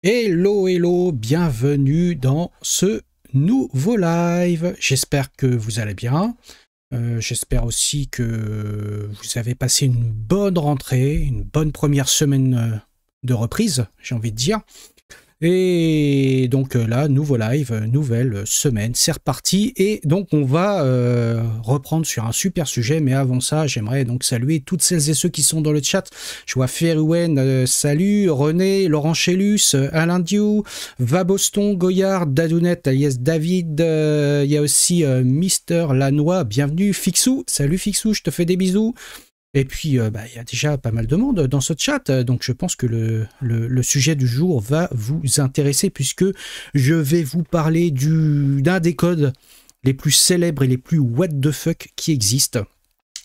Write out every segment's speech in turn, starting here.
Hello, hello, bienvenue dans ce nouveau live. J'espère que vous allez bien. J'espère aussi que vous avez passé une bonne rentrée, une bonne première semaine de reprise, j'ai envie de dire. Et donc là, nouveau live, nouvelle semaine, c'est reparti. Et donc on va reprendre sur un super sujet, mais avant ça, j'aimerais donc saluer toutes celles et ceux qui sont dans le chat. Je vois Ferrouen, salut, René, Laurent Chélus, Alain Diou, Vaboston, Goyard, Dadounette, alias David, il y a aussi Mister Lanois, bienvenue, Fixou, salut Fixou, je te fais des bisous. Et puis, il y a déjà pas mal de monde dans ce chat, donc je pense que le sujet du jour va vous intéresser puisque je vais vous parler d'un des codes les plus célèbres et les plus what the fuck qui existent.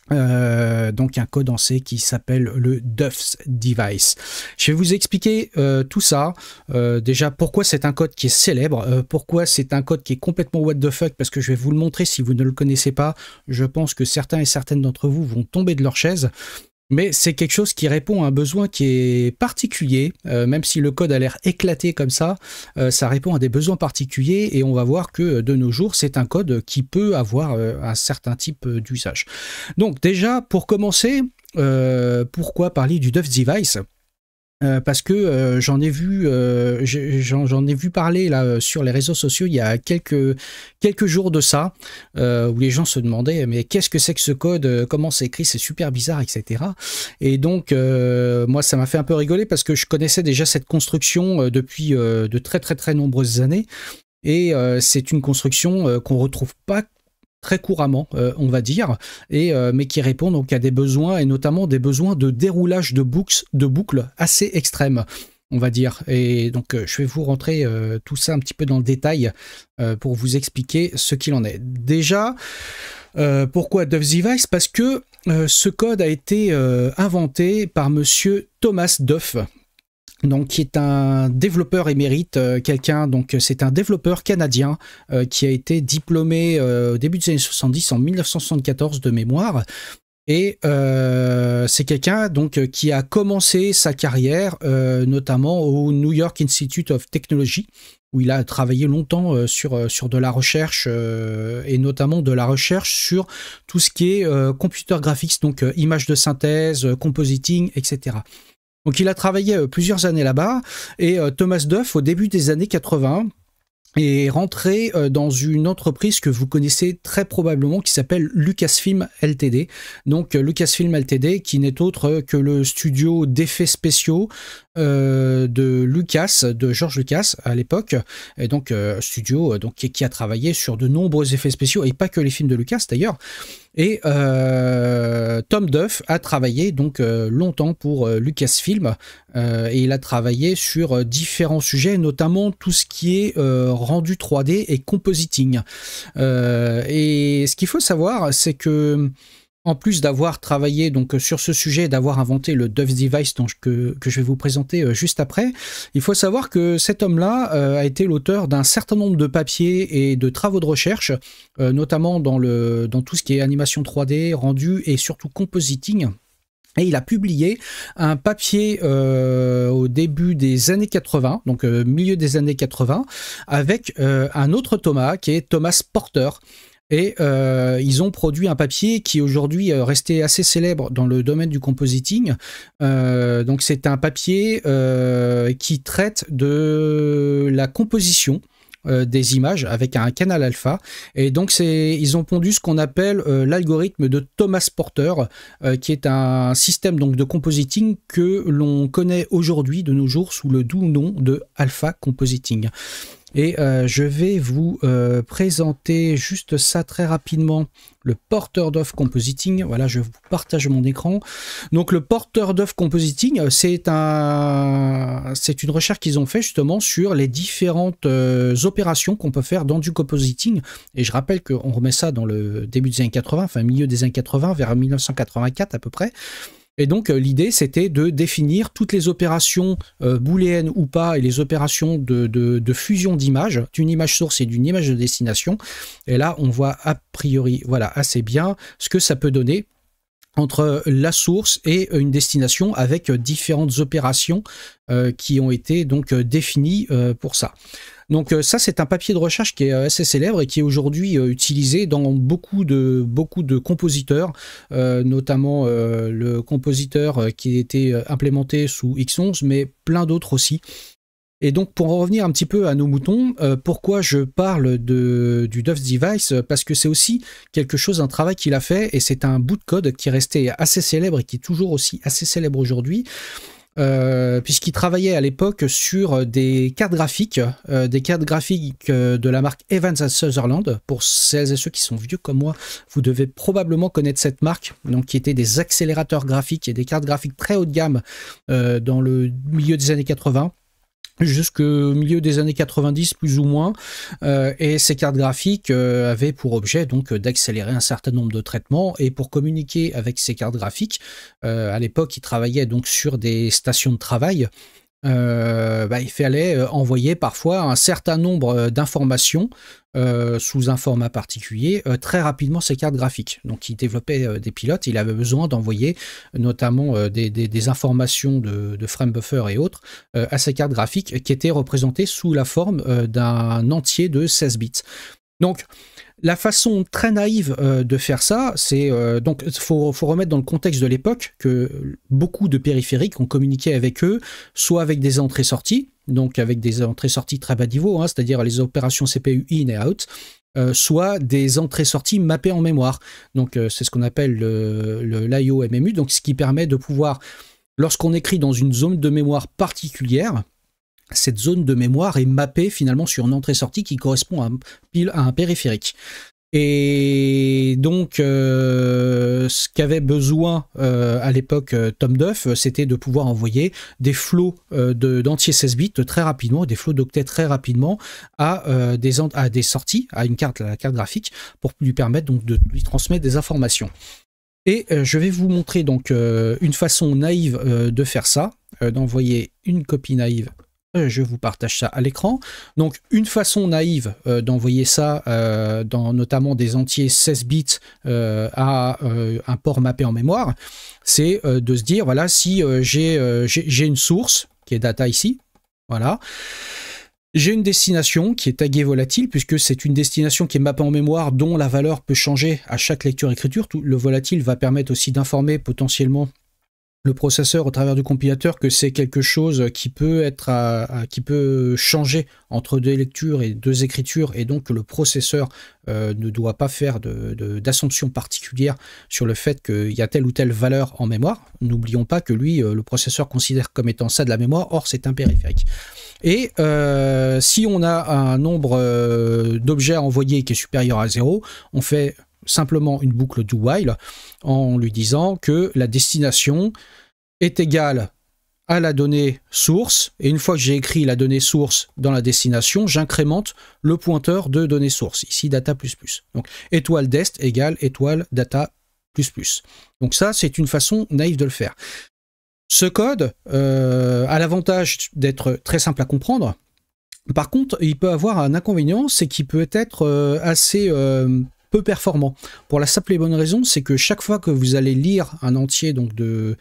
Donc un code en C qui s'appelle le Duff's Device. Je vais vous expliquer tout ça. Déjà pourquoi c'est un code qui est célèbre, pourquoi c'est un code qui est complètement what the fuck, parce que je vais vous le montrer si vous ne le connaissez pas. Je pense que certains et certaines d'entre vous vont tomber de leur chaise. Mais c'est quelque chose qui répond à un besoin qui est particulier, même si le code a l'air éclaté comme ça répond à des besoins particuliers et on va voir que de nos jours, c'est un code qui peut avoir un certain type d'usage. Donc déjà, pour commencer, pourquoi parler du Duff's Device ? Parce que j'en ai vu parler là sur les réseaux sociaux il y a quelques jours de ça, où les gens se demandaient mais qu'est-ce que c'est que ce code, comment c'est écrit, c'est super bizarre, etc. Et donc moi ça m'a fait un peu rigoler parce que je connaissais déjà cette construction depuis de très très très nombreuses années et c'est une construction qu'on retrouve pas très couramment, on va dire, mais qui répond donc à des besoins, et notamment des besoins de déroulage de boucles assez extrêmes, on va dire. Et donc, je vais vous rentrer tout ça un petit peu dans le détail pour vous expliquer ce qu'il en est. Déjà, pourquoi Duff's Device ? Parce que ce code a été inventé par monsieur Thomas Duff, donc qui est un développeur émérite, c'est un développeur canadien qui a été diplômé au début des années 70, en 1974 de mémoire, et c'est quelqu'un donc qui a commencé sa carrière notamment au New York Institute of Technology, où il a travaillé longtemps sur de la recherche, et notamment de la recherche sur tout ce qui est computer graphics, donc images de synthèse, compositing, etc. Donc il a travaillé plusieurs années là-bas, et Thomas Duff, au début des années 80, est rentré dans une entreprise que vous connaissez très probablement qui s'appelle Lucasfilm Ltd. Donc Lucasfilm Ltd qui n'est autre que le studio d'effets spéciaux de George Lucas à l'époque, et donc studio donc, qui a travaillé sur de nombreux effets spéciaux, et pas que les films de Lucas d'ailleurs. Et Tom Duff a travaillé donc longtemps pour Lucasfilm, et il a travaillé sur différents sujets, notamment tout ce qui est rendu 3D et compositing. Et ce qu'il faut savoir, c'est que en plus d'avoir travaillé donc sur ce sujet, d'avoir inventé le Duff's Device que je vais vous présenter juste après, il faut savoir que cet homme-là a été l'auteur d'un certain nombre de papiers et de travaux de recherche, notamment dans tout ce qui est animation 3D, rendu et surtout compositing. Et il a publié un papier au début des années 80, donc milieu des années 80, avec un autre Thomas qui est Thomas Porter. Et ils ont produit un papier qui aujourd'hui est resté assez célèbre dans le domaine du compositing. Donc c'est un papier qui traite de la composition des images avec un canal alpha, et donc ils ont pondu ce qu'on appelle l'algorithme de Thomas Porter, qui est un système donc de compositing que l'on connaît aujourd'hui de nos jours sous le doux nom de alpha compositing. Et je vais vous présenter juste ça très rapidement, le Porter Duff Compositing. Voilà, je vous partage mon écran. Donc le Porter Duff Compositing, c'est une recherche qu'ils ont fait justement sur les différentes opérations qu'on peut faire dans du compositing. Et je rappelle qu'on remet ça dans le début des années 80, enfin milieu des années 80, vers 1984 à peu près. Et donc l'idée c'était de définir toutes les opérations booléennes ou pas, et les opérations de fusion d'images, d'une image source et d'une image de destination. Et là on voit a priori voilà assez bien ce que ça peut donner. entre la source et une destination avec différentes opérations qui ont été donc définies pour ça. Donc ça, c'est un papier de recherche qui est assez célèbre et qui est aujourd'hui utilisé dans beaucoup de compositeurs, notamment le compositeur qui a été implémenté sous X11, mais plein d'autres aussi. Et donc, pour en revenir un petit peu à nos moutons, pourquoi je parle du Duff's Device? Parce que c'est aussi quelque chose, un travail qu'il a fait, et c'est un bout de code qui est resté assez célèbre et qui est toujours aussi assez célèbre aujourd'hui, puisqu'il travaillait à l'époque sur des cartes graphiques de la marque Evans & Sutherland. Pour celles et ceux qui sont vieux comme moi, vous devez probablement connaître cette marque, donc qui était des accélérateurs graphiques et des cartes graphiques très haut de gamme dans le milieu des années 80. Jusqu'au milieu des années 90 plus ou moins, et ces cartes graphiques avaient pour objet donc d'accélérer un certain nombre de traitements, et pour communiquer avec ces cartes graphiques, à l'époque ils travaillaient donc sur des stations de travail. Il fallait envoyer parfois un certain nombre d'informations sous un format particulier très rapidement ces cartes graphiques. Donc il développait des pilotes, il avait besoin d'envoyer notamment des informations de frame buffer et autres à ces cartes graphiques qui étaient représentées sous la forme d'un entier de 16 bits. Donc la façon très naïve de faire ça, c'est donc faut remettre dans le contexte de l'époque que beaucoup de périphériques ont communiqué avec eux, soit avec des entrées-sorties, donc avec des entrées-sorties très bas niveau, hein, c'est-à-dire les opérations CPU in et out, soit des entrées-sorties mappées en mémoire. Donc c'est ce qu'on appelle l'IO-MMU, donc ce qui permet de pouvoir, lorsqu'on écrit dans une zone de mémoire particulière, cette zone de mémoire est mappée finalement sur une entrée-sortie qui correspond à un périphérique. Et donc, ce qu'avait besoin à l'époque Tom Duff, c'était de pouvoir envoyer des flots d'entiers 16 bits très rapidement, des flots d'octets très rapidement à des sorties, à la carte graphique, pour lui permettre donc de lui transmettre des informations. Et je vais vous montrer donc une façon naïve de faire ça, d'envoyer une copie naïve. Je vous partage ça à l'écran. Donc, une façon naïve d'envoyer ça, dans notamment des entiers 16 bits à un port mappé en mémoire, c'est de se dire, voilà, si j'ai une source, qui est data ici, voilà, j'ai une destination qui est taguée volatile, puisque c'est une destination qui est mappée en mémoire, dont la valeur peut changer à chaque lecture-écriture. Le volatile va permettre aussi d'informer potentiellement le processeur au travers du compilateur que c'est quelque chose qui peut qui peut changer entre deux lectures et deux écritures, et donc que le processeur ne doit pas faire d'assumption particulière sur le fait qu'il y a telle ou telle valeur en mémoire. N'oublions pas que lui, le processeur considère comme étant ça de la mémoire, or c'est un périphérique. Et si on a un nombre d'objets à envoyer qui est supérieur à 0, on fait simplement une boucle do while en lui disant que la destination est égale à la donnée source, et une fois que j'ai écrit la donnée source dans la destination, j'incrémente le pointeur de donnée source, ici data++. Donc étoile dest égale étoile data++. Donc ça, c'est une façon naïve de le faire. Ce code a l'avantage d'être très simple à comprendre. Par contre, il peut avoir un inconvénient, c'est qu'il peut être assez peu performant. Pour la simple et bonne raison, c'est que chaque fois que vous allez lire un entier donc de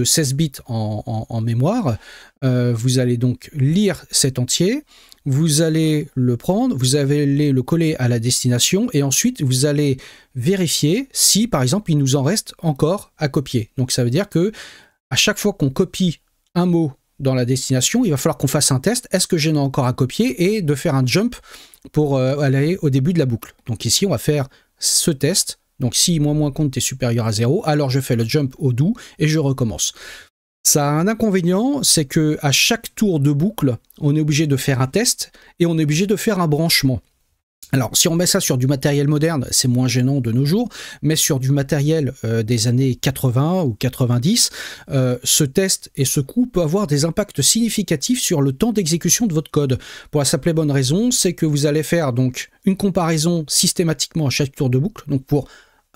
16 bits en mémoire, vous allez donc lire cet entier, vous allez le prendre, vous allez le coller à la destination, et ensuite vous allez vérifier si par exemple il nous en reste encore à copier. Donc ça veut dire que à chaque fois qu'on copie un mot dans la destination, il va falloir qu'on fasse un test, est-ce que j'en ai encore à copier, et de faire un jump pour aller au début de la boucle. Donc ici on va faire ce test, donc si moins compte est supérieur à 0, alors je fais le jump au do et je recommence. Ça a un inconvénient, c'est que à chaque tour de boucle, on est obligé de faire un test et on est obligé de faire un branchement. Alors, si on met ça sur du matériel moderne, c'est moins gênant de nos jours, mais sur du matériel des années 80 ou 90, ce test et ce coût peut avoir des impacts significatifs sur le temps d'exécution de votre code. Pour la simple et bonne raison, c'est que vous allez faire donc une comparaison systématiquement à chaque tour de boucle. Donc, pour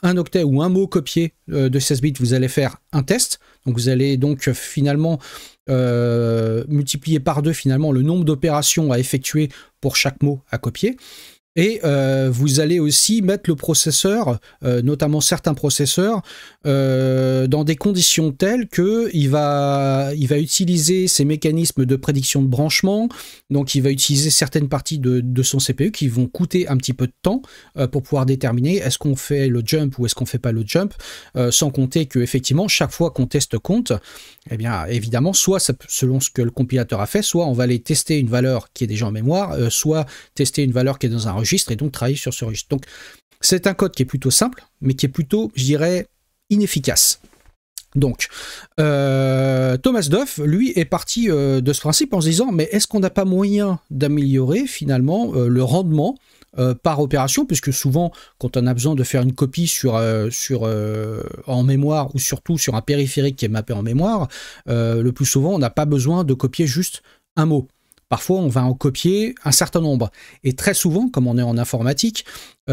un octet ou un mot copié de 16 bits, vous allez faire un test. Donc, vous allez donc finalement multiplier par 2 finalement le nombre d'opérations à effectuer pour chaque mot à copier. Et vous allez aussi mettre le processeur, notamment certains processeurs, dans des conditions telles qu'il va utiliser ces mécanismes de prédiction de branchement, donc il va utiliser certaines parties de son CPU qui vont coûter un petit peu de temps pour pouvoir déterminer est-ce qu'on fait le jump ou est-ce qu'on ne fait pas le jump, sans compter qu'effectivement, chaque fois qu'on teste compte, eh bien évidemment, soit selon ce que le compilateur a fait, soit on va aller tester une valeur qui est déjà en mémoire, soit tester une valeur qui est dans un registre et donc travailler sur ce registre. Donc c'est un code qui est plutôt simple, mais qui est plutôt, je dirais, inefficace. Donc, Thomas Duff, lui, est parti de ce principe en se disant, mais est-ce qu'on n'a pas moyen d'améliorer finalement le rendement par opération, puisque souvent, quand on a besoin de faire une copie en mémoire, ou surtout sur un périphérique qui est mappé en mémoire, le plus souvent, on n'a pas besoin de copier juste un mot. Parfois, on va en copier un certain nombre. Et très souvent, comme on est en informatique,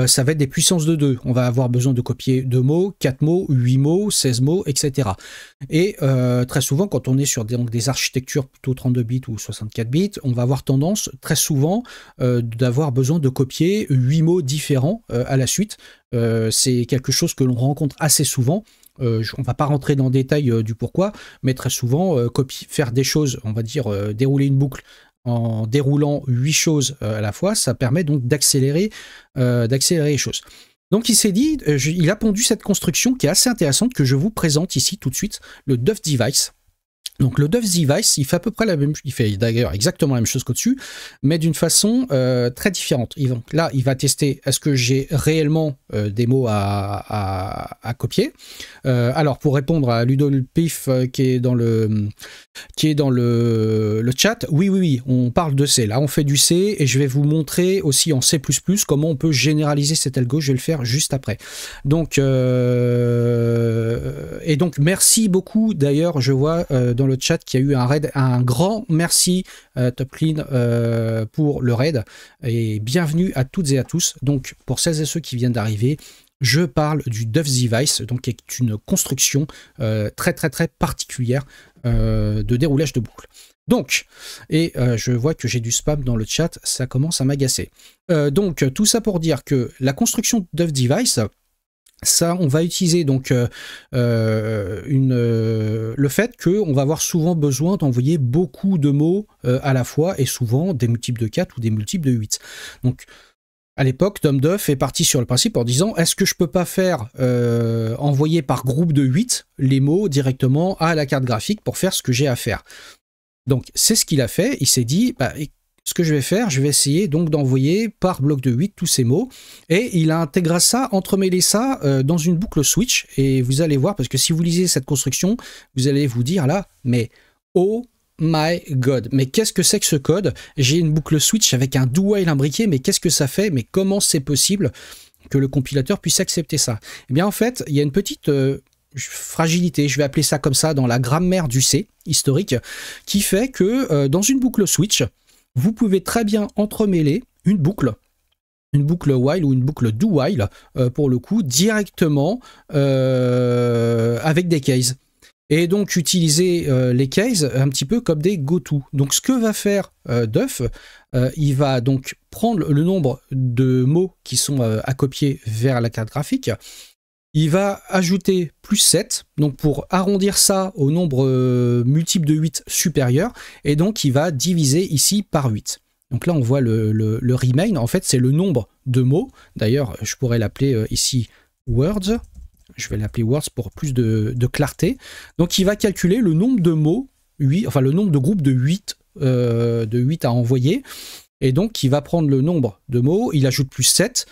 ça va être des puissances de 2. On va avoir besoin de copier 2 mots, 4 mots, 8 mots, 16 mots, etc. Et très souvent, quand on est sur des architectures plutôt 32 bits ou 64 bits, on va avoir tendance, très souvent, d'avoir besoin de copier 8 mots différents à la suite. C'est quelque chose que l'on rencontre assez souvent. On ne va pas rentrer dans le détail du pourquoi, mais très souvent, faire des choses, on va dire, dérouler une boucle, en déroulant 8 choses à la fois, ça permet donc d'accélérer les choses. Donc il s'est dit, il a pondu cette construction qui est assez intéressante, que je vous présente ici tout de suite, le Duff Device. Donc le Duff Device, il fait à peu près la même, il fait d'ailleurs exactement la même chose qu'au-dessus, mais d'une façon très différente. Là, il va tester est-ce que j'ai réellement des mots à copier. Alors pour répondre à Ludo le Pif qui est dans le chat, oui, on parle de C. Là, on fait du C et je vais vous montrer aussi en C++ comment on peut généraliser cet algo. Je vais le faire juste après. Donc merci beaucoup. D'ailleurs, je vois dans le chat qu'il y a eu un raid. Un grand merci Top Clean pour le raid et bienvenue à toutes et à tous. Donc pour celles et ceux qui viennent d'arriver, je parle du Duff Device, donc qui est une construction très particulière de déroulage de boucle. Donc, et je vois que j'ai du spam dans le chat, ça commence à m'agacer. Donc tout ça pour dire que la construction de Duff Device, ça, on va utiliser donc le fait qu'on va avoir souvent besoin d'envoyer beaucoup de mots à la fois et souvent des multiples de 4 ou des multiples de 8. Donc, à l'époque, Tom Duff est parti sur le principe en disant est-ce que je peux pas faire envoyer par groupe de 8 les mots directement à la carte graphique pour faire ce que j'ai à faire. Donc, c'est ce qu'il a fait. Il s'est dit ce que je vais faire, je vais essayer donc d'envoyer par bloc de 8 tous ces mots. Et il a intégré ça, entremêlé ça dans une boucle switch. Et vous allez voir, parce que si vous lisez cette construction, vous allez vous dire là, mais oh my god, mais qu'est-ce que c'est que ce code? J'ai une boucle switch avec un do while imbriqué, mais qu'est-ce que ça fait? Mais comment c'est possible que le compilateur puisse accepter ça? Eh bien en fait, il y a une petite fragilité, je vais appeler ça comme ça, dans la grammaire du C historique, qui fait que dans une boucle switch, vous pouvez très bien entremêler une boucle while ou une boucle do while, pour le coup, directement avec des cases. Et donc utiliser les cases un petit peu comme des goto. Donc ce que va faire Duff, il va donc prendre le nombre de mots qui sont à copier vers la carte graphique. Il va ajouter plus 7, donc pour arrondir ça au nombre multiple de 8 supérieur, et donc il va diviser ici par 8. Donc là on voit le remain, en fait c'est le nombre de mots, d'ailleurs je pourrais l'appeler ici words, je vais l'appeler words pour plus de clarté. Donc il va calculer le nombre de mots, enfin le nombre de groupes de 8 à envoyer, et donc il va prendre le nombre de mots, il ajoute plus 7,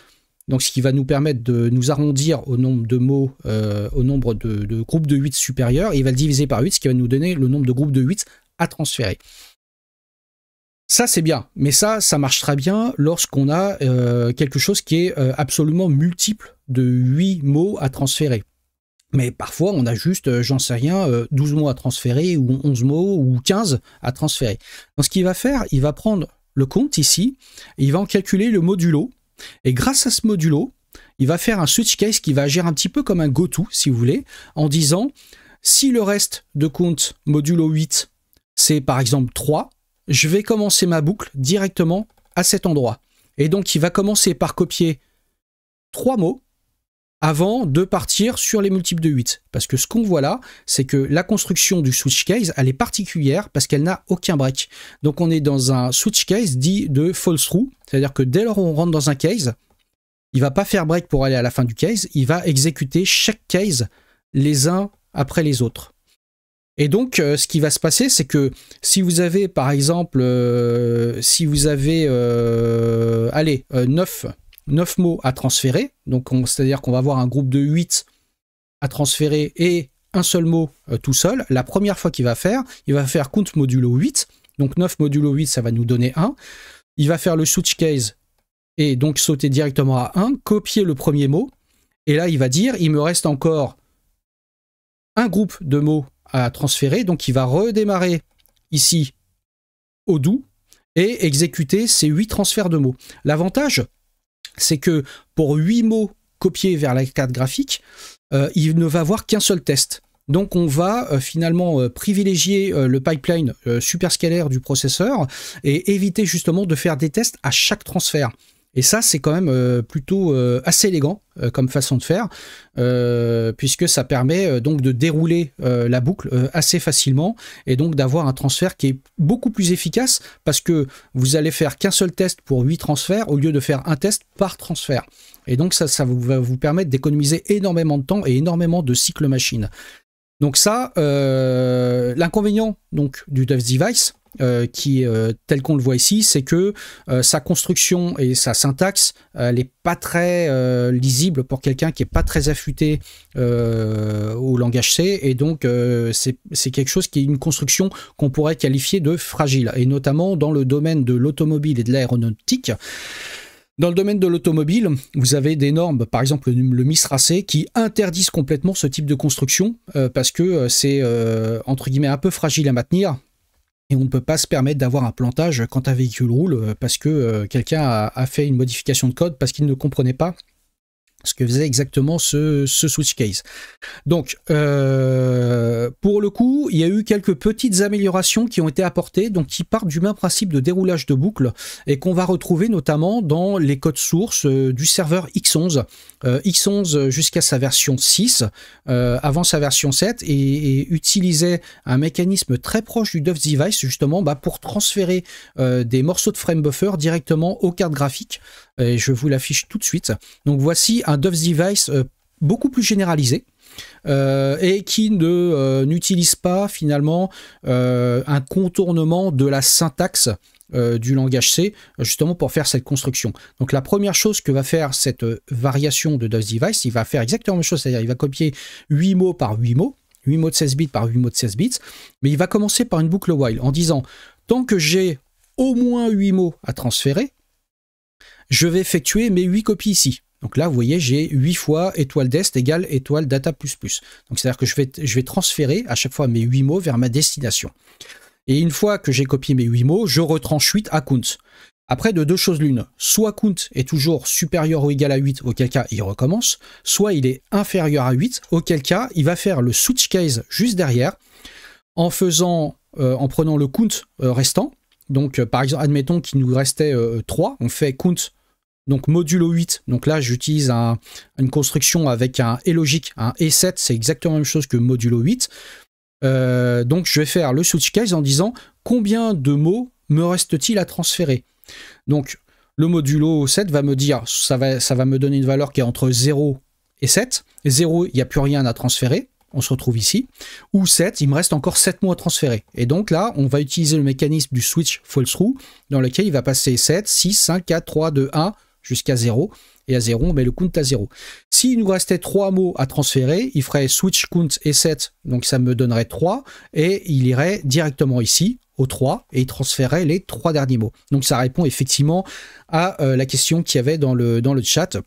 donc ce qui va nous permettre de nous arrondir au nombre de mots, au nombre de groupes de 8 supérieurs, et il va le diviser par 8, ce qui va nous donner le nombre de groupes de 8 à transférer. Ça c'est bien, mais ça marche très bien lorsqu'on a quelque chose qui est absolument multiple de 8 mots à transférer. Mais parfois on a juste, j'en sais rien, 12 mots à transférer, ou 11 mots, ou 15 à transférer. Donc ce qu'il va faire, il va prendre le compte ici, et il va en calculer le modulo. Et grâce à ce modulo, il va faire un switch case qui va agir un petit peu comme un goto, si vous voulez, en disant si le reste de compte modulo 8, c'est par exemple 3, je vais commencer ma boucle directement à cet endroit. Et donc, il va commencer par copier 3 mots avant de partir sur les multiples de 8. Parce que ce qu'on voit là, c'est que la construction du switch case, elle est particulière parce qu'elle n'a aucun break. Donc on est dans un switch case dit de false through, c'est-à-dire que dès lors où on rentre dans un case, il va pas faire break pour aller à la fin du case, il va exécuter chaque case les uns après les autres. Et donc, ce qui va se passer, c'est que si vous avez, par exemple, si vous avez, 9 mots à transférer, donc c'est-à-dire qu'on va avoir un groupe de 8 à transférer et un seul mot tout seul, la première fois qu'il va faire, il va faire count modulo 8, donc 9 modulo 8, ça va nous donner 1, il va faire le switch case et donc sauter directement à 1, copier le premier mot, et là il va dire, il me reste encore un groupe de mots à transférer, donc il va redémarrer ici au do et exécuter ces 8 transferts de mots. L'avantage, c'est que pour 8 mots copiés vers la carte graphique, il ne va avoir qu'un seul test. Donc on va finalement privilégier le pipeline superscalaire du processeur et éviter justement de faire des tests à chaque transfert. Et ça, c'est quand même plutôt assez élégant comme façon de faire, puisque ça permet donc de dérouler la boucle assez facilement et donc d'avoir un transfert qui est beaucoup plus efficace parce que vous allez faire qu'un seul test pour 8 transferts au lieu de faire un test par transfert. Et donc ça va vous permettre d'économiser énormément de temps et énormément de cycles machine. Donc ça, l'inconvénient donc du Dev Device, qui tel qu'on le voit ici, c'est que sa construction et sa syntaxe, elle n'est pas très lisible pour quelqu'un qui n'est pas très affûté au langage C, et donc c'est quelque chose qui est une construction qu'on pourrait qualifier de fragile, et notamment dans le domaine de l'automobile et de l'aéronautique. Dans le domaine de l'automobile, vous avez des normes, par exemple le MISRA-C, qui interdisent complètement ce type de construction parce que c'est entre guillemets un peu fragile à maintenir et on ne peut pas se permettre d'avoir un plantage quand un véhicule roule parce que quelqu'un a fait une modification de code parce qu'il ne comprenait pas ce que faisait exactement ce switch case. Donc, pour le coup, il y a eu quelques petites améliorations qui ont été apportées, donc qui partent du même principe de déroulage de boucle et qu'on va retrouver notamment dans les codes sources du serveur X11. X11 jusqu'à sa version 6, avant sa version 7, et utilisait un mécanisme très proche du Dev Device, justement pour transférer des morceaux de frame buffer directement aux cartes graphiques. Et je vous l'affiche tout de suite. Donc voici un Dev Device beaucoup plus généralisé et qui n'utilise pas finalement un contournement de la syntaxe du langage C justement pour faire cette construction. Donc la première chose que va faire cette variation de Dev Device, il va faire exactement la même chose, c'est-à-dire il va copier 8 mots par 8 mots, 8 mots de 16 bits par 8 mots de 16 bits, mais il va commencer par une boucle while en disant tant que j'ai au moins 8 mots à transférer, je vais effectuer mes 8 copies ici. Donc là, vous voyez, j'ai 8 fois étoile dest égale étoile data plus plus. Donc c'est-à-dire que je vais transférer à chaque fois mes 8 mots vers ma destination. Et une fois que j'ai copié mes 8 mots, je retranche 8 à count. Après, de deux choses l'une, soit count est toujours supérieur ou égal à 8, auquel cas il recommence, soit il est inférieur à 8, auquel cas il va faire le switch case juste derrière, en prenant le count restant. Donc par exemple, admettons qu'il nous restait 3, on fait count donc modulo 8, donc là j'utilise une construction avec un E-logic, un E7, c'est exactement la même chose que modulo 8. Donc je vais faire le switch case en disant combien de mots me reste-t-il à transférer. Donc le modulo 7 va me dire, ça va me donner une valeur qui est entre 0 et 7. 0, il n'y a plus rien à transférer, on se retrouve ici. Ou 7, il me reste encore 7 mots à transférer. Et donc là, on va utiliser le mécanisme du switch false through, dans lequel il va passer 7, 6, 5, 4, 3, 2, 1, jusqu'à 0. Et à 0, on met le count à 0. S'il nous restait 3 mots à transférer, il ferait switch count et 7, donc ça me donnerait 3, et il irait directement ici, au 3, et il transférerait les 3 derniers mots. Donc ça répond effectivement à la question qu'il y avait dans le chat,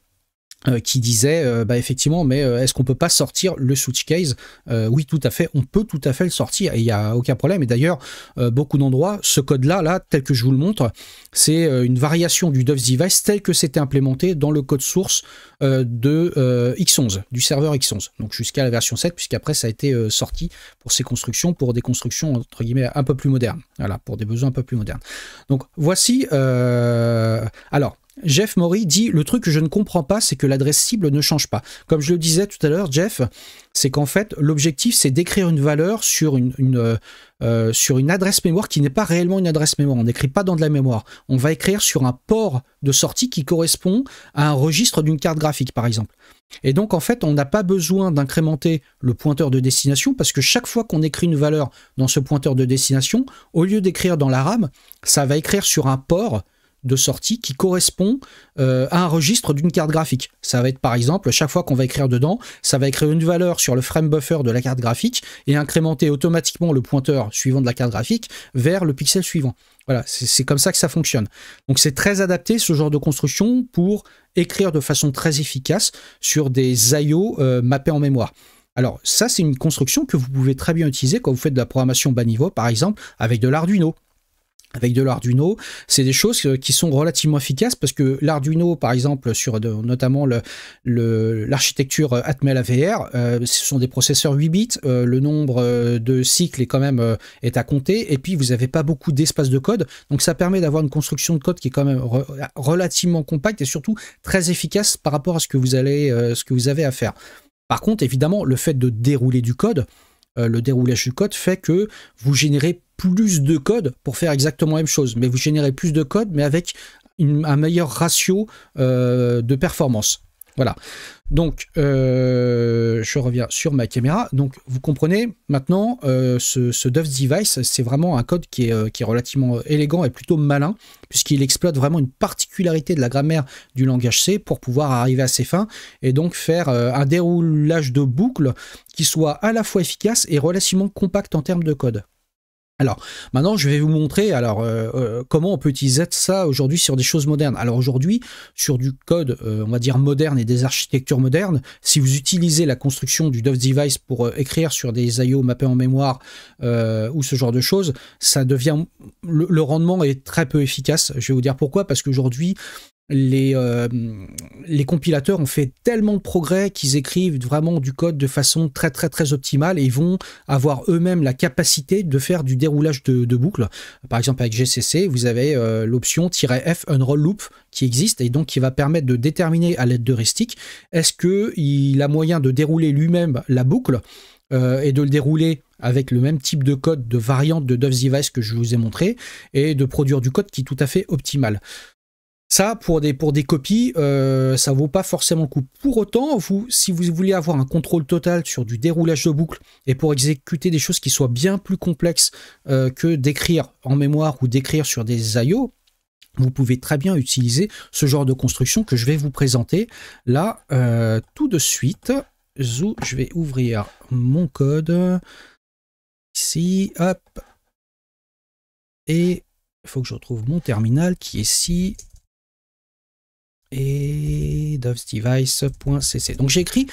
qui disait effectivement, mais est-ce qu'on peut pas sortir le switch case? Oui, tout à fait, on peut tout à fait le sortir, et il n'y a aucun problème. Et d'ailleurs, beaucoup d'endroits, ce code-là, tel que je vous le montre, c'est une variation du Dev Device tel que c'était implémenté dans le code source de X11, du serveur X11, donc jusqu'à la version 7, puisqu'après ça a été sorti pour ces constructions, pour des constructions entre guillemets un peu plus modernes, voilà, pour des besoins un peu plus modernes. Donc voici, alors, Jeff Maury dit « Le truc que je ne comprends pas, c'est que l'adresse cible ne change pas. » Comme je le disais tout à l'heure, Jeff, c'est qu'en fait, l'objectif, c'est d'écrire une valeur sur une adresse mémoire qui n'est pas réellement une adresse mémoire. On n'écrit pas dans de la mémoire. On va écrire sur un port de sortie qui correspond à un registre d'une carte graphique, par exemple. Et donc, en fait, on n'a pas besoin d'incrémenter le pointeur de destination parce que chaque fois qu'on écrit une valeur dans ce pointeur de destination, au lieu d'écrire dans la RAM, ça va écrire sur un port de sortie qui correspond à un registre d'une carte graphique. Ça va être par exemple, chaque fois qu'on va écrire dedans, ça va écrire une valeur sur le frame buffer de la carte graphique et incrémenter automatiquement le pointeur suivant de la carte graphique vers le pixel suivant. Voilà, c'est comme ça que ça fonctionne. Donc c'est très adapté ce genre de construction pour écrire de façon très efficace sur des I/O mappés en mémoire. Alors ça, c'est une construction que vous pouvez très bien utiliser quand vous faites de la programmation bas niveau, par exemple, avec de l'Arduino. Avec de l'Arduino, c'est des choses qui sont relativement efficaces parce que l'Arduino, par exemple, sur notamment l'architecture Atmel AVR, ce sont des processeurs 8 bits, le nombre de cycles est quand même est à compter, et puis vous n'avez pas beaucoup d'espace de code, donc ça permet d'avoir une construction de code qui est quand même relativement compacte et surtout très efficace par rapport à ce que vous avez à faire. Par contre, évidemment, le fait de dérouler du code, le déroulage du code fait que vous générez plus de code pour faire exactement la même chose, mais vous générez plus de code, mais avec un meilleur ratio de performance. Voilà. Donc, je reviens sur ma caméra. Donc, vous comprenez maintenant, ce Doves Device, c'est vraiment un code qui est relativement élégant et plutôt malin, puisqu'il exploite vraiment une particularité de la grammaire du langage C pour pouvoir arriver à ses fins et donc faire un déroulage de boucle qui soit à la fois efficace et relativement compact en termes de code. Alors, maintenant, je vais vous montrer comment on peut utiliser ça aujourd'hui sur des choses modernes. Alors aujourd'hui, sur du code, on va dire moderne et des architectures modernes, si vous utilisez la construction du Doves Device pour écrire sur des I/O mappés en mémoire ou ce genre de choses, ça devient le rendement est très peu efficace. Je vais vous dire pourquoi, parce qu'aujourd'hui, les compilateurs ont fait tellement de progrès qu'ils écrivent vraiment du code de façon très très très optimale et ils vont avoir eux-mêmes la capacité de faire du déroulage de boucles. Par exemple avec GCC, vous avez l'option -f unroll loop qui existe et donc qui va permettre de déterminer à l'aide d'heuristiques est-ce qu'il a moyen de dérouler lui-même la boucle et de le dérouler avec le même type de code de variante de Doves Device que je vous ai montré et de produire du code qui est tout à fait optimal. Ça, pour des copies, ça vaut pas forcément le coup. Pour autant, si vous voulez avoir un contrôle total sur du déroulage de boucle et pour exécuter des choses qui soient bien plus complexes que d'écrire en mémoire ou d'écrire sur des I/O, vous pouvez très bien utiliser ce genre de construction que je vais vous présenter là tout de suite. Je vais ouvrir mon code ici, hop, et il faut que je retrouve mon terminal qui est ici. Et dovesdevice.cc. Donc j'ai écrit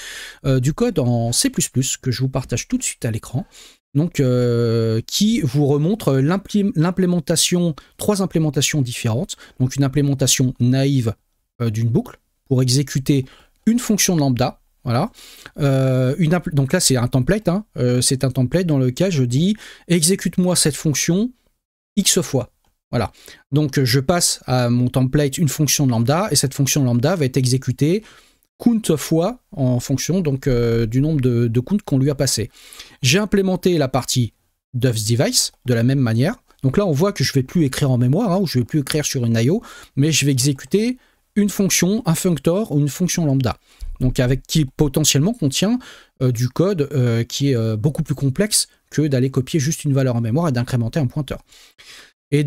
du code en C++ que je vous partage tout de suite à l'écran. Donc qui vous remontre l'implémentation, 3 implémentations différentes. Donc une implémentation naïve d'une boucle pour exécuter une fonction lambda. Voilà. Donc là c'est un template. C'est un template dans lequel je dis exécute-moi cette fonction X fois. Voilà, donc je passe à mon template une fonction lambda et cette fonction lambda va être exécutée count fois en fonction donc du nombre de counts qu'on lui a passé. J'ai implémenté la partie Doves Device de la même manière. Donc là on voit que je ne vais plus écrire en mémoire ou je ne vais plus écrire sur une I/O, mais je vais exécuter une fonction, un functor ou une fonction lambda. Donc qui potentiellement contient du code qui est beaucoup plus complexe que d'aller copier juste une valeur en mémoire et d'incrémenter un pointeur. Et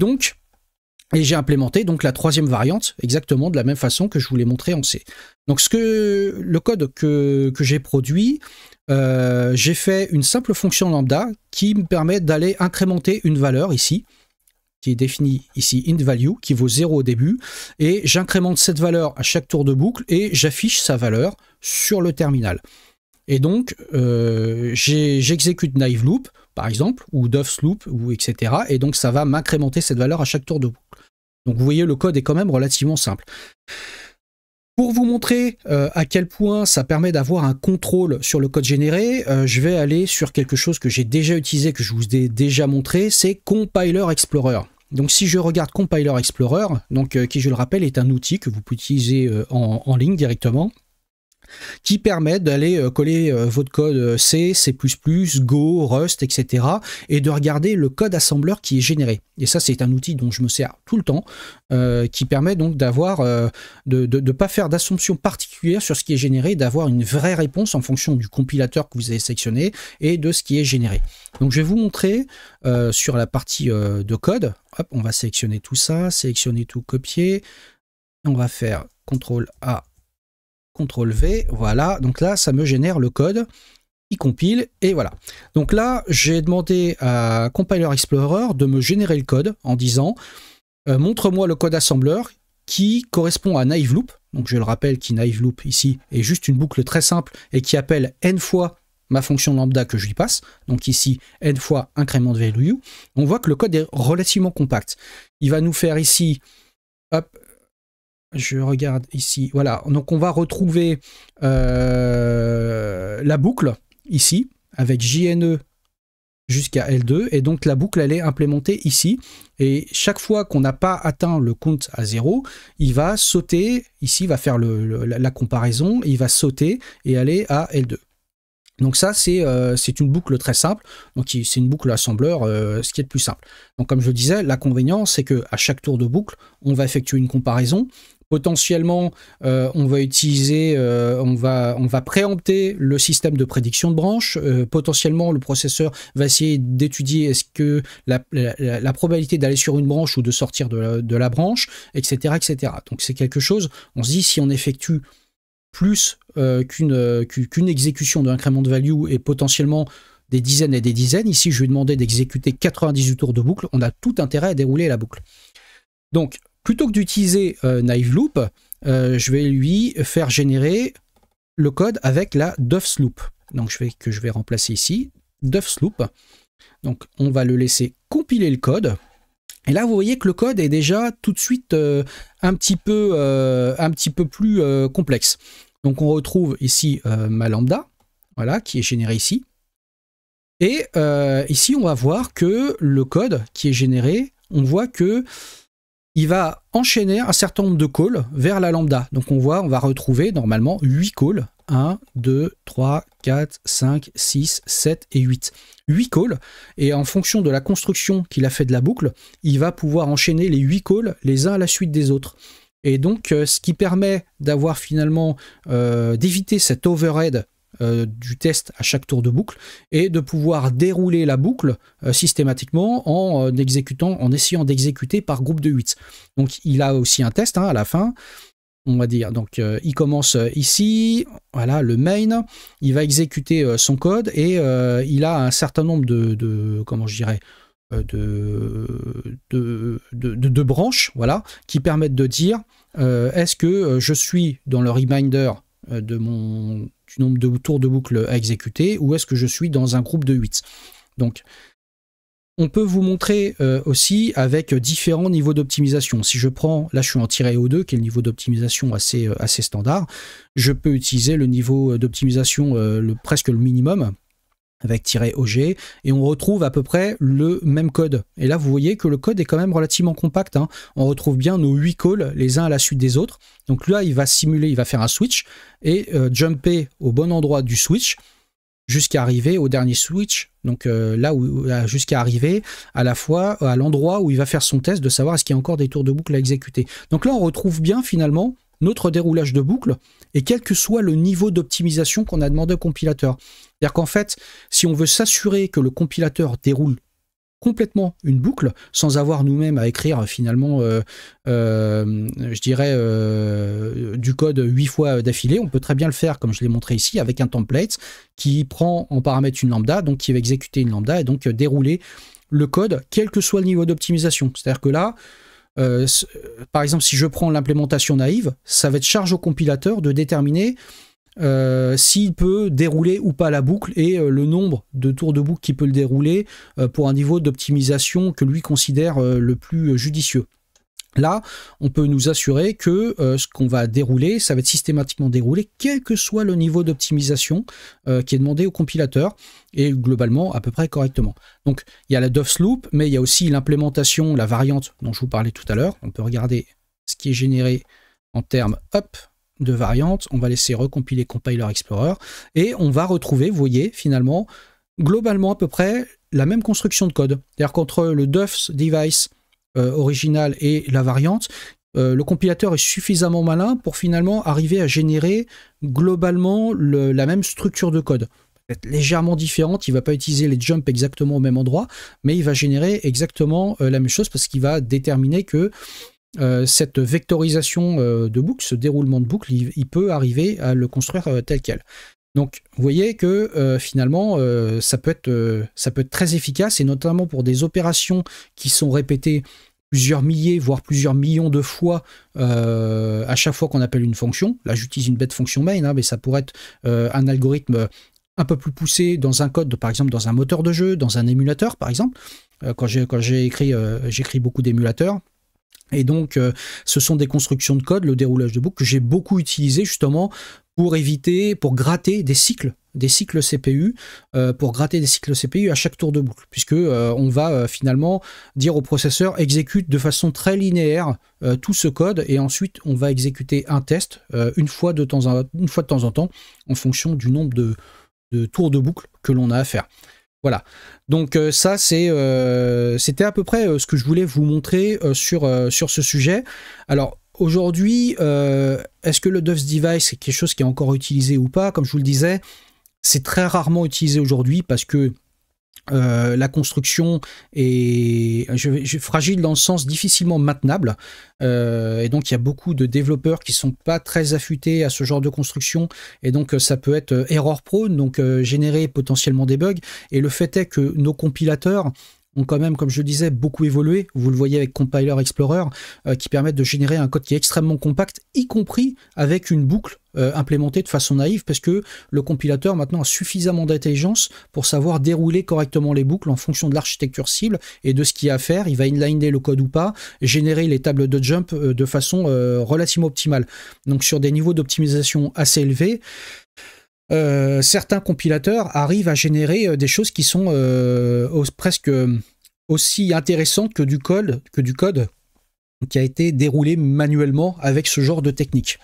j'ai implémenté donc la 3e variante exactement de la même façon que je vous l'ai montré en C. Donc le code que j'ai produit, j'ai fait une simple fonction lambda qui me permet d'aller incrémenter une valeur ici, qui est définie ici int_value, qui vaut 0 au début, et j'incrémente cette valeur à chaque tour de boucle et j'affiche sa valeur sur le terminal. Et donc, j'exécute naive loop, par exemple, ou doves loop, ou etc. Et donc, ça va m'incrémenter cette valeur à chaque tour de boucle. Donc, vous voyez, le code est quand même relativement simple. Pour vous montrer à quel point ça permet d'avoir un contrôle sur le code généré, je vais aller sur quelque chose que j'ai déjà utilisé, que je vous ai déjà montré, c'est Compiler Explorer. Donc si je regarde Compiler Explorer, donc, qui je le rappelle est un outil que vous pouvez utiliser en ligne directement, qui permet d'aller coller votre code C, C++, Go, Rust, etc. et de regarder le code assembleur qui est généré. Et ça, c'est un outil dont je me sers tout le temps, qui permet donc d'avoir, de ne pas faire d'assumption particulière sur ce qui est généré, d'avoir une vraie réponse en fonction du compilateur que vous avez sélectionné et de ce qui est généré. Donc je vais vous montrer sur la partie de code. Hop, on va sélectionner tout ça, sélectionner tout, copier. On va faire CTRL-A, CTRL-V, voilà, donc là ça me génère le code, il compile et voilà. Donc là j'ai demandé à Compiler Explorer de me générer le code en disant montre-moi le code assembleur qui correspond à naive loop, donc je le rappelle qui naive loop ici est juste une boucle très simple et qui appelle n fois ma fonction lambda que je lui passe, donc ici n fois increment de value. On voit que le code est relativement compact. Il va nous faire ici, hop, je regarde ici, voilà, donc on va retrouver la boucle ici, avec JNE jusqu'à L2, et donc la boucle elle est implémentée ici, et chaque fois qu'on n'a pas atteint le compte à 0, il va sauter, ici il va faire la comparaison, il va sauter et aller à L2. Donc ça, c'est une boucle très simple, donc c'est une boucle assembleur, ce qui est le plus simple. Donc comme je le disais, l'inconvénient, c'est qu'à chaque tour de boucle, on va effectuer une comparaison. Potentiellement, on va utiliser, on va préempter le système de prédiction de branche. Potentiellement, le processeur va essayer d'étudier est-ce que la probabilité d'aller sur une branche ou de sortir de la branche, etc., etc. Donc c'est quelque chose, on se dit, si on effectue plus qu'une exécution de incrément de value et potentiellement des dizaines et des dizaines, ici je lui ai demandé d'exécuter 98 tours de boucle, on a tout intérêt à dérouler la boucle. Donc, plutôt que d'utiliser naive loop, je vais lui faire générer le code avec la Duff's loop. Donc je vais remplacer ici Duff's loop. Donc on va le laisser compiler le code. Et là vous voyez que le code est déjà tout de suite un petit peu plus complexe. Donc on retrouve ici ma lambda, voilà, qui est générée ici. Et ici on va voir que le code qui est généré, on voit que il va enchaîner un certain nombre de calls vers la lambda. Donc on va retrouver normalement 8 calls. 1, 2, 3, 4, 5, 6, 7 et 8. 8 calls. Et en fonction de la construction qu'il a fait de la boucle, il va pouvoir enchaîner les 8 calls les uns à la suite des autres. Et donc ce qui permet d'avoir finalement d'éviter cet overhead du test à chaque tour de boucle et de pouvoir dérouler la boucle systématiquement en essayant d'exécuter par groupe de 8. Donc il a aussi un test à la fin, on va dire. Donc il commence ici, voilà le main, il va exécuter son code et il a un certain nombre comment je dirais, de branches, voilà, qui permettent de dire est-ce que je suis dans le reminder du nombre de tours de boucle à exécuter ou est-ce que je suis dans un groupe de 8. Donc on peut vous montrer aussi avec différents niveaux d'optimisation. Si je prends, là je suis en -O2 qui est le niveau d'optimisation assez standard, je peux utiliser le niveau d'optimisation presque le minimum avec -OG, et on retrouve à peu près le même code. Et là, vous voyez que le code est quand même relativement compact. On retrouve bien nos 8 calls les uns à la suite des autres. Donc là, il va simuler, il va faire un switch et jumper au bon endroit du switch jusqu'à arriver au dernier switch. Donc jusqu'à arriver à la fois à l'endroit où il va faire son test de savoir est-ce qu'il y a encore des tours de boucle à exécuter. Donc là, on retrouve bien finalement notre déroulage de boucle, et quel que soit le niveau d'optimisation qu'on a demandé au compilateur. C'est-à-dire qu'en fait, si on veut s'assurer que le compilateur déroule complètement une boucle, sans avoir nous-mêmes à écrire finalement, je dirais, du code 8 fois d'affilée, on peut très bien le faire, comme je l'ai montré ici, avec un template qui prend en paramètre une lambda, donc qui va exécuter une lambda, et donc dérouler le code, quel que soit le niveau d'optimisation. C'est-à-dire que là, par exemple, si je prends l'implémentation naïve, ça va être charge au compilateur de déterminer s'il peut dérouler ou pas la boucle et le nombre de tours de boucle qu'il peut le dérouler pour un niveau d'optimisation que lui considère le plus judicieux. Là, on peut nous assurer que ce qu'on va dérouler, ça va être systématiquement déroulé, quel que soit le niveau d'optimisation qui est demandé au compilateur, et globalement à peu près correctement. Donc il y a la Doves Loop, mais il y a aussi l'implémentation, la variante dont je vous parlais tout à l'heure. On peut regarder ce qui est généré en termes de variante. On va laisser recompiler Compiler Explorer, et on va retrouver, vous voyez, finalement, globalement à peu près la même construction de code. C'est-à-dire qu'entre le Doves Device original et la variante, le compilateur est suffisamment malin pour finalement arriver à générer globalement la même structure de code. Peut-être légèrement différente, il ne va pas utiliser les jumps exactement au même endroit, mais il va générer exactement la même chose parce qu'il va déterminer que cette vectorisation de boucle, ce déroulement de boucle, il peut arriver à le construire tel quel. Donc, vous voyez que finalement, ça peut être très efficace, et notamment pour des opérations qui sont répétées plusieurs milliers, voire plusieurs millions de fois à chaque fois qu'on appelle une fonction. Là, j'utilise une bête fonction main, hein, mais ça pourrait être un algorithme un peu plus poussé dans un code, par exemple dans un moteur de jeu, dans un émulateur, par exemple. Quand j'écris beaucoup d'émulateurs. Et donc, ce sont des constructions de code, le déroulage de boucle, que j'ai beaucoup utilisé justement pour gratter des cycles CPU, pour gratter des cycles CPU à chaque tour de boucle, puisque on va finalement dire au processeur exécute de façon très linéaire tout ce code, et ensuite on va exécuter un test une fois de temps en temps en fonction du nombre de tours de boucle que l'on a à faire. Voilà, donc ça c'était à peu près ce que je voulais vous montrer sur ce sujet. Alors aujourd'hui, est-ce que le Doves Device est quelque chose qui est encore utilisé ou pas? Comme je vous le disais, c'est très rarement utilisé aujourd'hui parce que la construction est fragile dans le sens difficilement maintenable, et donc il y a beaucoup de développeurs qui sont pas très affûtés à ce genre de construction, et donc ça peut être error prone, donc générer potentiellement des bugs. Et le fait est que nos compilateurs ont quand même, comme je le disais, beaucoup évolué. Vous le voyez avec Compiler Explorer, qui permettent de générer un code qui est extrêmement compact, y compris avec une boucle implémentée de façon naïve, parce que le compilateur maintenant a suffisamment d'intelligence pour savoir dérouler correctement les boucles en fonction de l'architecture cible et de ce qu'il y a à faire. Il va inliner le code ou pas, générer les tables de jump de façon relativement optimale. Donc sur des niveaux d'optimisation assez élevés, certains compilateurs arrivent à générer des choses qui sont presque aussi intéressantes que du code qui a été déroulé manuellement avec ce genre de technique.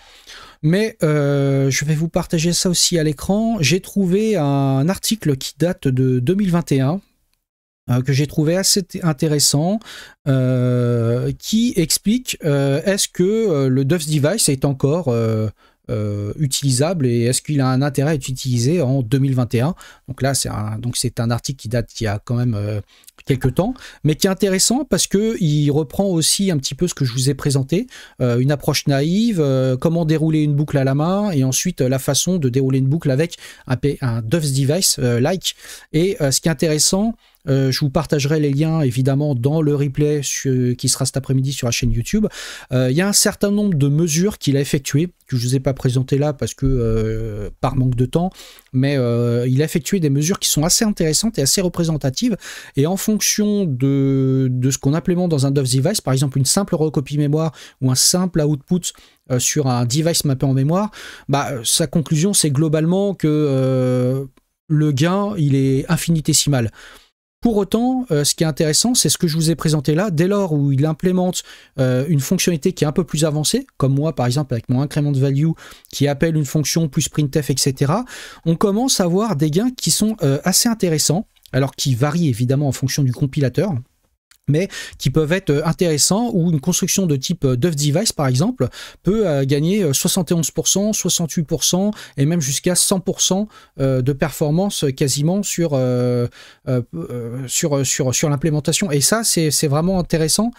Mais je vais vous partager ça aussi à l'écran. J'ai trouvé un article qui date de 2021 que j'ai trouvé assez intéressant, qui explique est-ce que le Doves Device est encore utilisable, et est-ce qu'il a un intérêt à être utilisé en 2021. Donc là, c'est un article qui date il y a quand même quelques temps, mais qui est intéressant parce qu'il reprend aussi un petit peu ce que je vous ai présenté, une approche naïve, comment dérouler une boucle à la main, et ensuite la façon de dérouler une boucle avec un Doves Device like. Et ce qui est intéressant, je vous partagerai les liens évidemment dans le replay qui sera cet après-midi sur la chaîne YouTube. Il y a un certain nombre de mesures qu'il a effectuées, que je ne vous ai pas présentées là parce que par manque de temps, mais il a effectué des mesures qui sont assez intéressantes et assez représentatives, et en fonction de ce qu'on implémente dans un Doves Device, par exemple une simple recopie mémoire ou un simple output sur un device mappé en mémoire, sa conclusion c'est globalement que le gain il est infinitésimal. Pour autant, ce qui est intéressant, c'est ce que je vous ai présenté là. Dès lors où il implémente une fonctionnalité qui est un peu plus avancée, comme moi par exemple avec mon increment value qui appelle une fonction plus printf, etc., on commence à avoir des gains qui sont assez intéressants, alors qui varient évidemment en fonction du compilateur, mais qui peuvent être intéressants, où une construction de type Doves Device, par exemple, peut gagner 71%, 68% et même jusqu'à 100% de performance quasiment sur l'implémentation. Et ça, c'est vraiment intéressant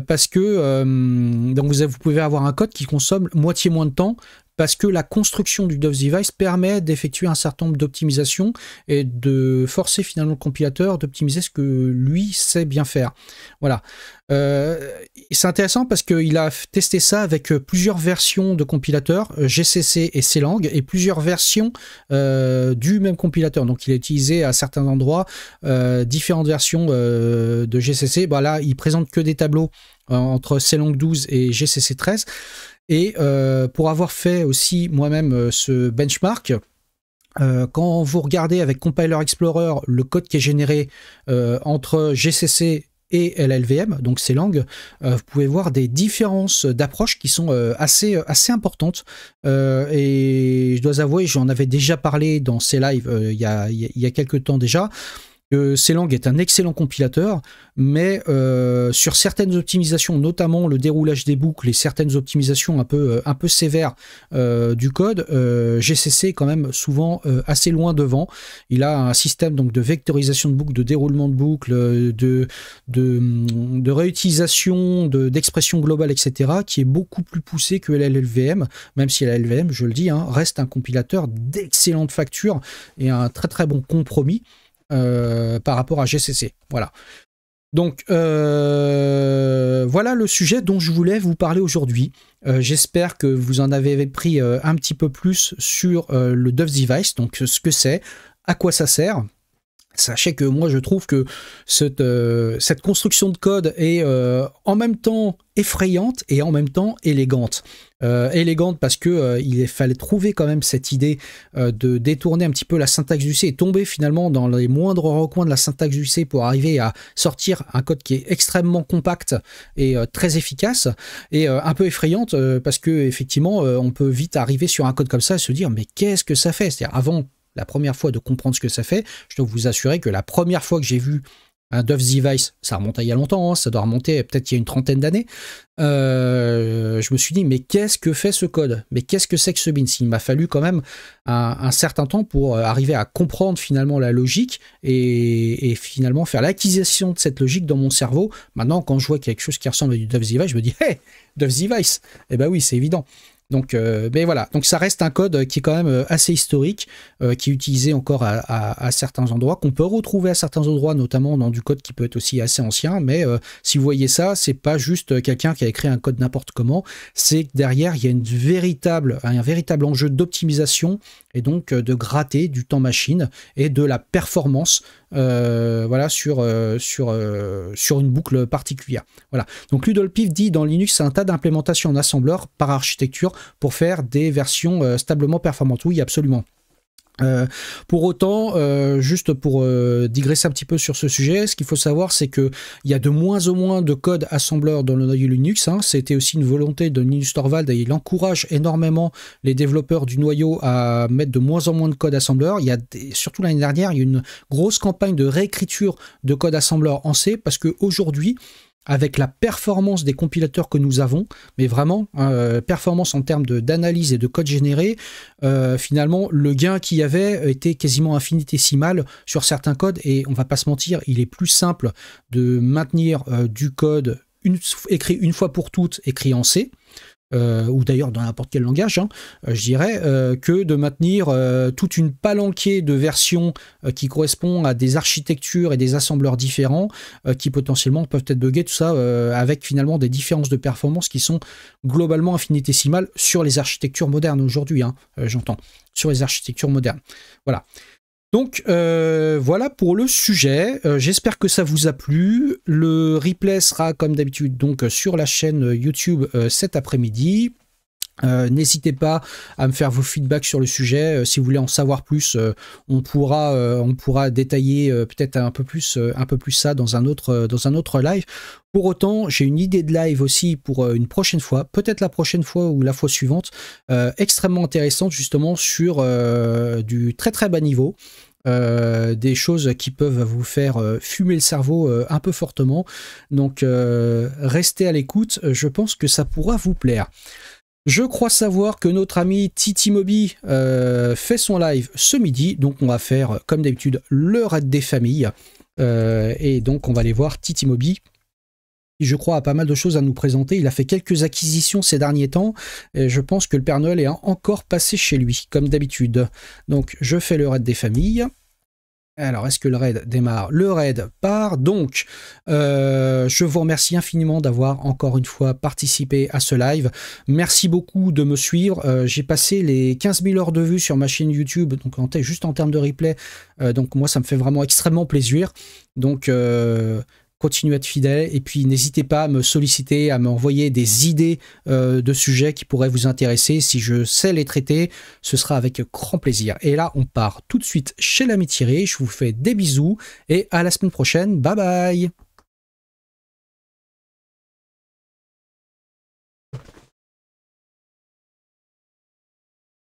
parce que donc vous pouvez avoir un code qui consomme moitié moins de temps parce que la construction du Doves Device permet d'effectuer un certain nombre d'optimisations et de forcer finalement le compilateur d'optimiser ce que lui sait bien faire. Voilà. C'est intéressant parce qu'il a testé ça avec plusieurs versions de compilateurs, GCC et CLang, et plusieurs versions du même compilateur. Donc il a utilisé à certains endroits différentes versions de GCC. Bah là, il présente que des tableaux entre CLang 12 et GCC 13. Et pour avoir fait aussi moi-même ce benchmark, quand vous regardez avec Compiler Explorer le code qui est généré entre GCC et LLVM, donc CLang, vous pouvez voir des différences d'approche qui sont assez importantes. Et je dois avouer, j'en avais déjà parlé dans ces lives il y a quelques temps déjà, que CLang est un excellent compilateur, mais sur certaines optimisations, notamment le déroulage des boucles et certaines optimisations un peu sévères du code, GCC est quand même souvent assez loin devant. Il a un système donc de vectorisation de boucles, de déroulement de boucles, de réutilisation, d'expression globale, etc., qui est beaucoup plus poussé que LLVM, même si LLVM, je le dis, hein, reste un compilateur d'excellente facture et un très très bon compromis par rapport à GCC. Voilà. Donc, voilà le sujet dont je voulais vous parler aujourd'hui. J'espère que vous en avez pris un petit peu plus sur le Doves Device, donc ce que c'est, à quoi ça sert. Sachez que moi je trouve que cette construction de code est en même temps effrayante et en même temps élégante. Élégante parce que il fallait trouver quand même cette idée de détourner un petit peu la syntaxe du C et tomber finalement dans les moindres recoins de la syntaxe du C pour arriver à sortir un code qui est extrêmement compact et très efficace, et un peu effrayante parce que effectivement on peut vite arriver sur un code comme ça et se dire mais qu'est-ce que ça fait? C'est-à-dire avant la première fois de comprendre ce que ça fait, je dois vous assurer que la première fois que j'ai vu un Doves Device, ça remonte à il y a longtemps, hein, ça doit remonter peut-être il y a une trentaine d'années, je me suis dit mais qu'est-ce que fait ce code? Mais qu'est-ce que c'est que ce bin? Il m'a fallu quand même un certain temps pour arriver à comprendre finalement la logique et finalement faire l'acquisition de cette logique dans mon cerveau. Maintenant, quand je vois quelque chose qui ressemble à du Doves Device, je me dis hey, Doves Device, eh ben oui, c'est évident. Donc, mais voilà, donc ça reste un code qui est quand même assez historique, qui est utilisé encore à certains endroits, qu'on peut retrouver à certains endroits, notamment dans du code qui peut être aussi assez ancien, mais si vous voyez ça, c'est pas juste quelqu'un qui a écrit un code n'importe comment, c'est que derrière, il y a un véritable enjeu d'optimisation et donc de gratter du temps machine et de la performance voilà, sur une boucle particulière. Voilà. Donc Ludolpif dit dans Linux, c'est un tas d'implémentations en assembleur par architecture pour faire des versions stablement performantes. Oui, absolument. Pour autant, juste pour digresser un petit peu sur ce sujet, ce qu'il faut savoir, c'est qu'il y a de moins en moins de code assembleur dans le noyau Linux. Hein. C'était aussi une volonté de Linus Torvald et il encourage énormément les développeurs du noyau à mettre de moins en moins de code assembleur. Il y a surtout l'année dernière, il y a une grosse campagne de réécriture de code assembleur en C parce qu'aujourd'hui, avec la performance des compilateurs que nous avons, mais vraiment, performance en termes d'analyse et de code généré, finalement, le gain qu'il y avait était quasiment infinitésimal sur certains codes, et on va pas se mentir, il est plus simple de maintenir du code écrit une fois pour toutes, écrit en C, ou d'ailleurs dans n'importe quel langage, hein, je dirais, que de maintenir toute une palanquée de versions qui correspondent à des architectures et des assembleurs différents qui potentiellement peuvent être buggés, tout ça avec finalement des différences de performance qui sont globalement infinitésimales sur les architectures modernes aujourd'hui, hein, j'entends, sur les architectures modernes. Voilà. Donc voilà pour le sujet, j'espère que ça vous a plu. Le replay sera comme d'habitude donc sur la chaîne YouTube cet après-midi. N'hésitez pas à me faire vos feedbacks sur le sujet. Si vous voulez en savoir plus, on pourra détailler peut-être un peu plus ça dans un autre live. Pour autant, j'ai une idée de live aussi pour une prochaine fois, peut-être la prochaine fois ou la fois suivante, extrêmement intéressante justement sur du très très bas niveau. Des choses qui peuvent vous faire fumer le cerveau un peu fortement. Donc restez à l'écoute, je pense que ça pourra vous plaire. Je crois savoir que notre ami Titimobi fait son live ce midi, donc on va faire comme d'habitude le raid des familles, et donc on va aller voir Titimobi je crois, a pas mal de choses à nous présenter. Il a fait quelques acquisitions ces derniers temps, et je pense que le Père Noël est encore passé chez lui, comme d'habitude. Donc, je fais le raid des familles. Alors, est-ce que le raid démarre? Le raid part. Donc, je vous remercie infiniment d'avoir encore une fois participé à ce live. Merci beaucoup de me suivre. J'ai passé les 15 000 heures de vue sur ma chaîne YouTube, donc juste en termes de replay. Donc, moi, ça me fait vraiment extrêmement plaisir. Donc, continuez à être fidèle et puis n'hésitez pas à me solliciter, à m'envoyer des idées de sujets qui pourraient vous intéresser. Si je sais les traiter, ce sera avec grand plaisir. Et là, on part tout de suite chez l'ami Thierry. Je vous fais des bisous et à la semaine prochaine. Bye bye!